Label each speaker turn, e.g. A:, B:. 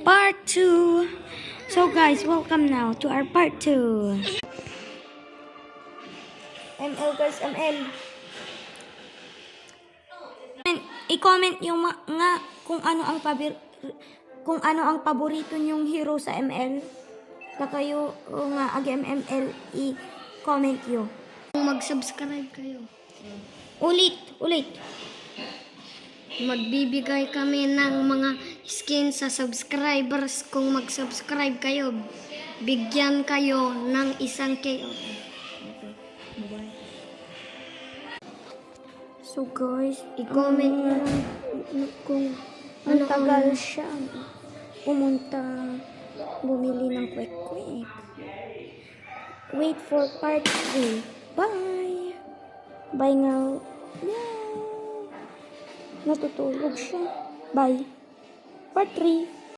A: part 2. So guys, welcome now to our part 2. ML guys, ML. I-comment nyo nga kung ano ang paborito nyong hero sa ML. Na kayo nga ag-ML, i-comment nyo.
B: Mag-subscribe kayo.
A: Ulit.
B: Magbibigay kami ng mga skin sa subscribers. Kung mag-subscribe kayo, bigyan kayo ng 1K.
A: So guys,
B: I-comment nyo kung
A: ang tagal siya pumunta bumili ng kwek-kwek. Wait for part 3. Bye! Bye nga. Yeah. Natutulog siya. Bye. Part 3.